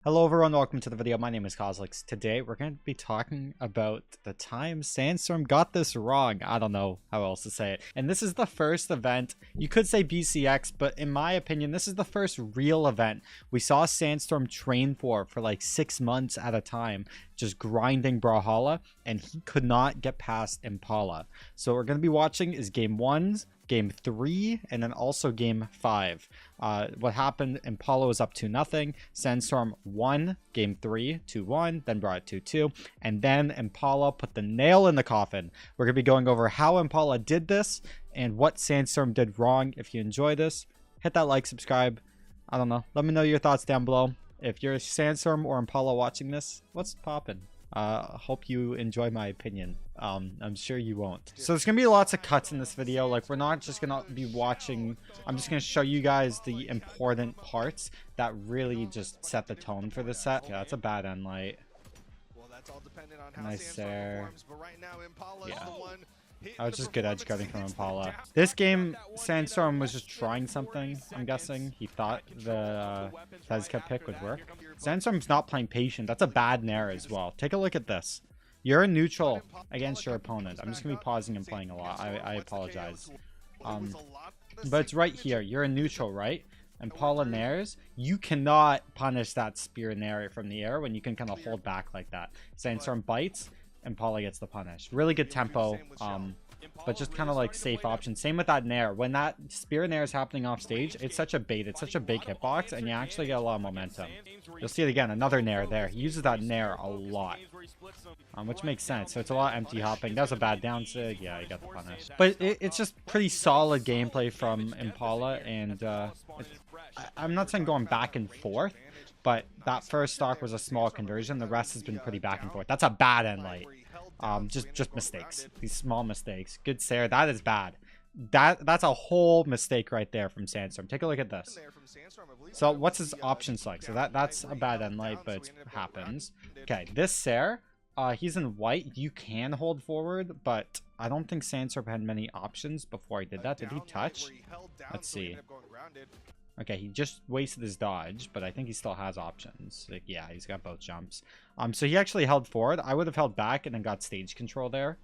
Hello everyone, welcome to the video. My name is Cosolix. Today we're going to be talking about the time Sandstorm got this wrong. I don't know how else to say it. And this is the first event. You could say BCX, but in my opinion, this is the first real event we saw Sandstorm train for like 6 months at a time, just grinding Brawlhalla, and he could not get past Impala. So what we're going to be watching is game 1, game 3, and then also game 5. What happened, Impala was up 2-0. Sandstorm won game 3, 2-1, then brought it 2-2, and then Impala put the nail in the coffin. We're going to be going over how Impala did this and what Sandstorm did wrong. If you enjoy this, hit that like, subscribe. I don't know. Let me know your thoughts down below. If you're Sandstorm or Impala watching this, what's poppin'? Hope you enjoy my opinion. I'm sure you won't. So there's gonna be lots of cuts in this video. Like, we're not just gonna be watching. I'm just gonna show you guys the important parts that really just set the tone for the set. Yeah, that's a bad end light. Nice there. Yeah. I was just good edge guarding from Impala. This game, Sandstorm was just trying something, I'm guessing. He thought the Fezca pick would work. Sandstorm's not playing patient. That's a bad nair as well. Take a look at this. You're a neutral against your opponent. I'm just going to be pausing and playing a lot. I apologize. But it's right here. You're a neutral, right? Impala nairs. You cannot punish that spear nair from the air when you can kind of hold back like that. Sandstorm bites. Impala gets the punish. Really good tempo, but just kind of like safe option. Same with that nair. When that spear nair is happening off stage, it's such a bait. It's such a big hitbox, and you actually get a lot of momentum. You'll see it again. Another nair there. He uses that nair a lot, which makes sense. So it's a lot of empty hopping. That was a bad down sig. Yeah, he got the punish. But it's just pretty solid gameplay from Impala, and I'm not saying going back and forth, but that first stock was a small conversion. The rest has been pretty back and forth. That's a bad end light. Just mistakes. These small mistakes. Good Sarah. That is bad. That's a whole mistake right there from Sandstorm. Take a look at this. So what's his option select? So that's a bad end light, but it happens. Okay, this Sarah, he's in white. You can hold forward, but I don't think Sandstorm had many options before he did that. Did he touch? Let's see. Okay, he just wasted his dodge, but I think he still has options. Like, yeah, he's got both jumps. So he actually held forward. I would have held back and then got stage control there.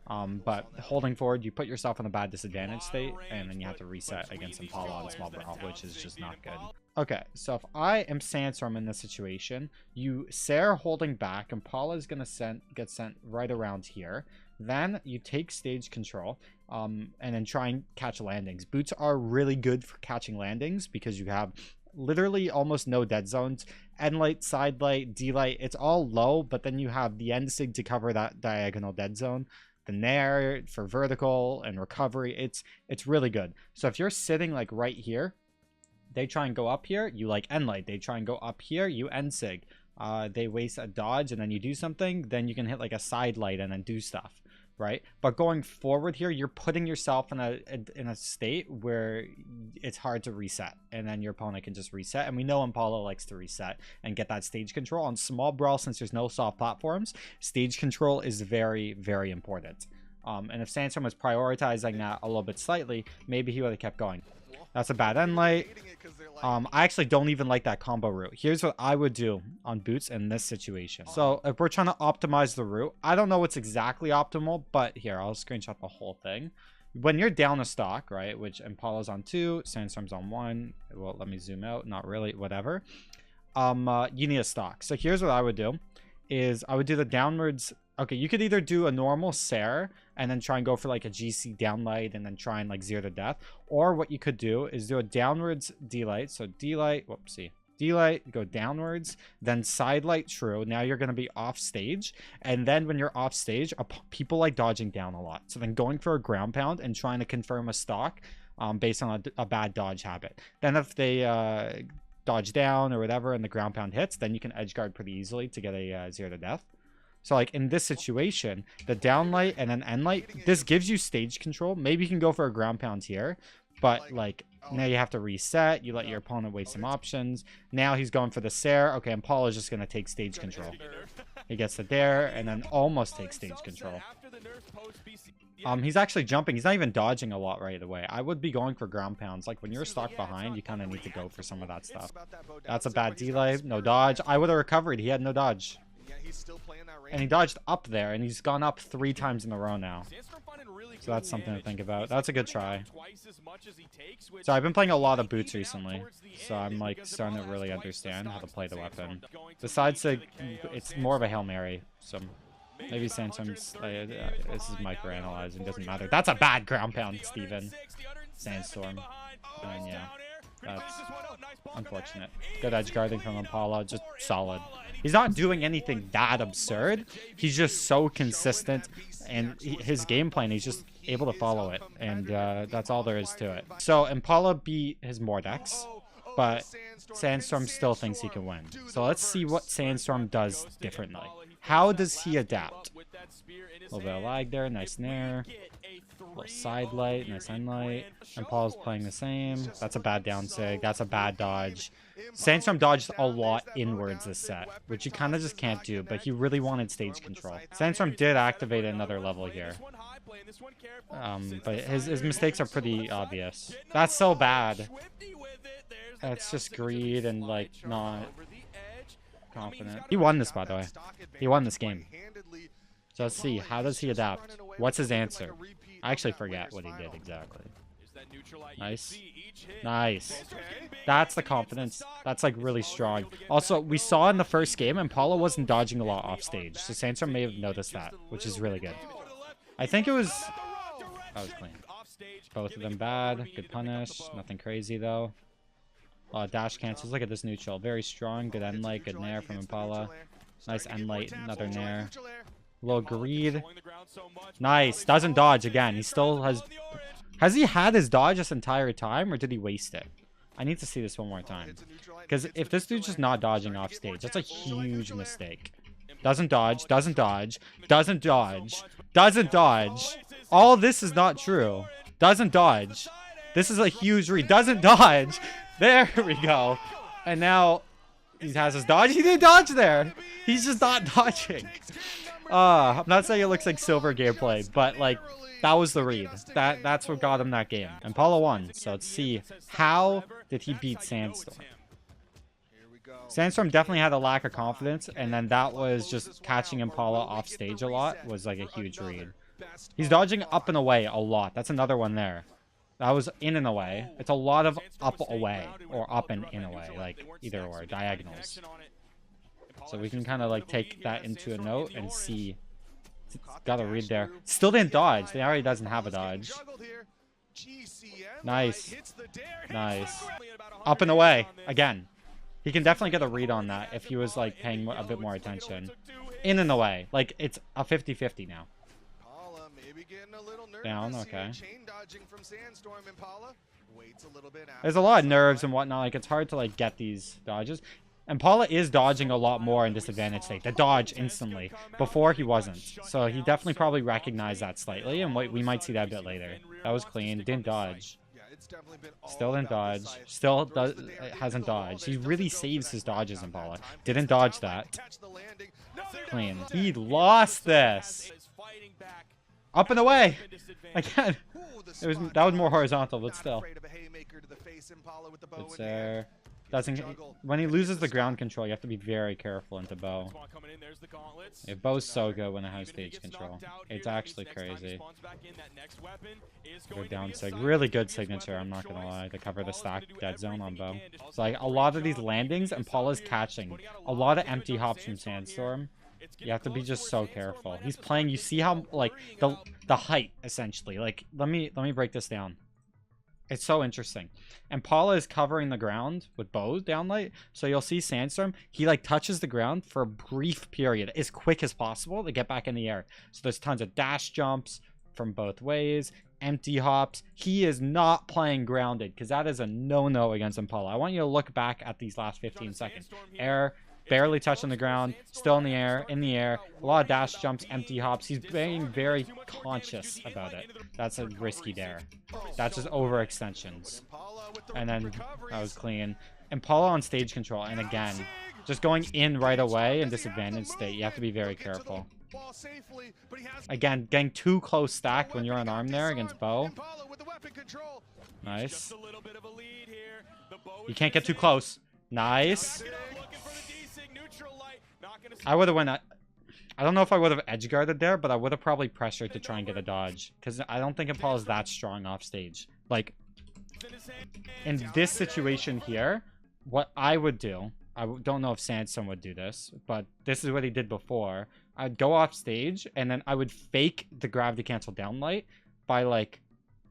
But holding forward, you put yourself in a bad disadvantage state, and then you have to reset against Impala on small brawl, which is just not good. Okay, so if I am Sandstorm in this situation, you Sarah holding back, Impala is going to get sent right around here. Then you take stage control, and then try and catch landings. Boots are really good for catching landings because you have literally almost no dead zones. End light, side light, D light, it's all low, but then you have the end sig to cover that diagonal dead zone. The nair for vertical and recovery, it's really good. So if you're sitting like right here, they try and go up here, you like end light. They try and go up here, you end sig. They waste a dodge and then you do something, then you can hit like a side light and then do stuff, right? But going forward here, you're putting yourself in a state where it's hard to reset, and then your opponent can just reset. And we know Impala likes to reset and get that stage control. On small brawl, since there's no soft platforms, stage control is very, very important. And if Sandstorm was prioritizing that a little bit slightly, maybe he would have kept going. That's a bad end light. I actually don't even like that combo route. Here's what I would do on Boots in this situation. So if we're trying to optimize the route, I don't know what's exactly optimal, but here, I'll screenshot the whole thing. When you're down a stock, right, which Impala's on 2, Sandstorm's on 1. Well, let me zoom out. Not really, whatever. You need a stock. So here's what I would do, is I would do the downwards. Okay, you could either do a normal Sarah and then try and go for like a GC downlight and then try and like 0 to death. Or what you could do is do a downwards D-light. So D-light, whoopsie. D-light, go downwards, then side light true. Now you're going to be off stage. And then when you're off stage, people like dodging down a lot. So then going for a ground pound and trying to confirm a stock based on a bad dodge habit. Then if they dodge down or whatever and the ground pound hits, then you can edge guard pretty easily to get a 0 to death. So like in this situation, the downlight and then end light, this gives you stage control. Maybe you can go for a ground pound here, but like now you have to reset. You let your opponent waste some options. Now he's going for the Sarah. Okay, and Paul is just going to take stage control. He gets the dare and then almost takes stage control. He's actually jumping. He's not even dodging a lot right away. I would be going for ground pounds. Like when you're stuck behind, you kind of need to go for some of that stuff. That's a bad delay. No dodge. I would have recovered. He had no dodge. And he dodged up there, and he's gone up 3 times in a row now. So that's something to think about. That's a good try. So I've been playing a lot of boots recently, so I'm like starting to really understand how to play the weapon. Besides, it's more of a Hail Mary, so maybe Sandstorm's... this is microanalyzing, doesn't matter. That's a bad ground pound, Steven. Sandstorm. And yeah, that's unfortunate. Good edge guarding from Impala, just solid. He's not doing anything that absurd. He's just so consistent, and his game plan, he's just able to follow it, and that's all there is to it. So Impala beat his Mordex, but Sandstorm still thinks he can win. So let's see what Sandstorm does differently. How does he adapt? A little bit of lag there, nice nair. A little side light, nice end light. Impala's playing the same. That's a bad down sig. That's a bad dodge. Sandstorm dodged a lot inwards this set, which you kind of just can't do, but he really wanted stage control. Sandstorm did activate another level here. But his mistakes are pretty obvious. That's so bad. That's just greed and, like, not confident. He won this, by the way. He won this game. So let's see. How does he adapt? What's his answer? I actually forget what he did exactly. Nice. Nice. That's the confidence. That's like really strong. Also, we saw in the first game, Impala wasn't dodging a lot off stage. So Sandstorm may have noticed that, which is really good. I think it was... That was clean. Both of them bad. Good punish. Nothing crazy, though. Dash cancels. Look at this neutral. Very strong. Good end light. Good nair from Impala. Nice end light. Another nair. A little greed. Nice. Doesn't dodge again. He still has... Has he had his dodge this entire time, or did he waste it? I need to see this one more time. Because if this dude's just not dodging off stage, that's a huge mistake. Doesn't dodge. Doesn't dodge. Doesn't dodge. Doesn't dodge. All this is not true. Doesn't dodge. This is a huge read. Doesn't dodge. There we go. And now he has his dodge. He didn't dodge there. He's just not dodging. I'm not saying it looks like silver gameplay, but like that was the read. That's what got him that game. Impala won. So let's see, how did he beat Sandstorm? Sandstorm definitely had a lack of confidence, and then that was just catching Impala off stage a lot was like a huge read. He's dodging up and away a lot. That's another one there. That was in and away. It's a lot of up away or up and in away, like either or, diagonals. So we can kind of like take that into a note and see. Got a read there. Still didn't dodge. He already doesn't have a dodge. Nice. Nice. Up and away. Again. He can definitely get a read on that if he was like paying a bit more attention. In and away. Like it's a 50-50 now. Down, okay. There's a lot of nerves and whatnot. Like it's hard to like get these dodges. Impala is dodging a lot more in disadvantage state. The dodge instantly. Before he wasn't. So he definitely probably recognized that slightly, and we might see that a bit later. That was clean. Didn't dodge. Still didn't dodge. Still hasn't dodged. He really saves his dodges, Impala. Didn't dodge that. Clean. He lost this. Up and away. Again. That was more horizontal, but still. It's there. When he loses the ground control, you have to be very careful into bow. Yeah, bow's so good when it has stage control. It's actually crazy. Go down sig. Really good signature, I'm not gonna lie, to cover the stack dead zone on bow. So like a lot of these landings, Impala's catching. A lot of empty hops from Sandstorm. You have to be just so careful. He's playing, you see how like the height essentially. Like let me break this down. It's so interesting. Impala is covering the ground with bow downlight. So you'll see Sandstorm, he like touches the ground for a brief period, as quick as possible to get back in the air. So there's tons of dash jumps from both ways, empty hops. He is not playing grounded because that is a no-no against Impala. I want you to look back at these last 15 seconds. Air, barely touching the ground, still in the air, a lot of dash jumps, empty hops. He's being very conscious about it. That's a risky dare. That's just overextensions. And then that was clean. Impala on stage control, and again, Just going in right away in disadvantaged state, you have to be very careful. Again, getting too close stacked when you're unarmed there against Bo. Nice. You can't get too close. Nice. I would have went... I don't know if I would have edge guarded there, but I would have probably pressured to try and get a dodge. Because I don't think Impala is that strong off stage. Like, in this situation here, what I would do... I don't know if Sandstorm would do this, but this is what he did before. I'd go off stage, and then I would fake the gravity cancel down light by, like,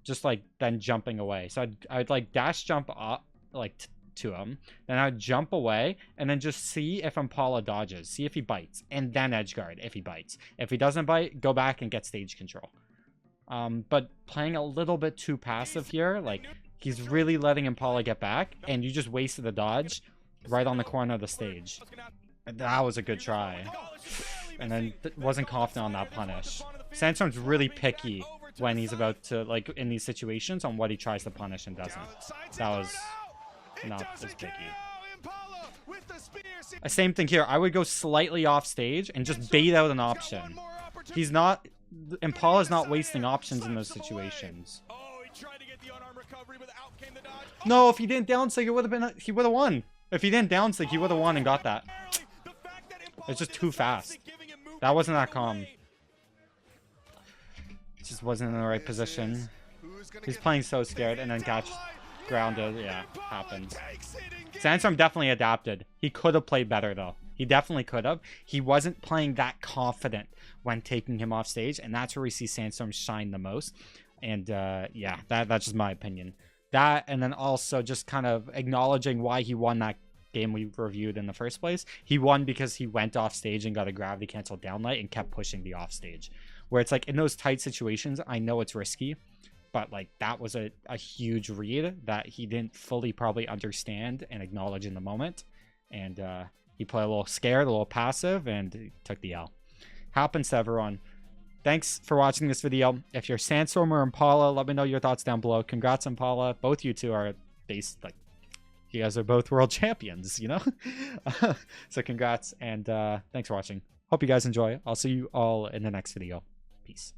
just, like, then jumping away. So I'd like, dash jump up, like, to him. Then I'd jump away, and then just see if Impala dodges. See if he bites, and then edge guard if he bites. If he doesn't bite, go back and get stage control. But playing a little bit too passive here, like, he's really letting Impala get back, and you just wasted the dodge right on the corner of the stage. That was a good try. And then wasn't confident on that punish. Sandstorm's really picky when he's about to, like, in these situations on what he tries to punish and doesn't. That was not as picky. Same thing here. I would go slightly off stage and just bait out an option. He's not... Impala's not wasting options in those situations. No, if he didn't downstick, it would have been... He would have won. If he didn't downstick, he would have won and got that. It's just too fast. That wasn't that calm. Just wasn't in the right position. He's playing so scared and then got grounded. Yeah, happens. Sandstorm definitely adapted. He could have played better though. He definitely could have. He wasn't playing that confident when taking him off stage, and that's where we see Sandstorm shine the most. And yeah, that's just my opinion. That, and then also just kind of acknowledging why he won that game we reviewed in the first place. He won because he went off stage and got a gravity cancel downlight and kept pushing the off stage. Where it's like, in those tight situations, I know it's risky, but like that was a huge read that he didn't fully probably understand and acknowledge in the moment. And he played a little scared, a little passive, and took the L. Happens to everyone. Thanks for watching this video. If you're Sandstorm or Impala, let me know your thoughts down below. Congrats, Impala. Both you two are based, like, you guys are both world champions, you know? So congrats, and thanks for watching. Hope you guys enjoy. I'll see you all in the next video. Peace.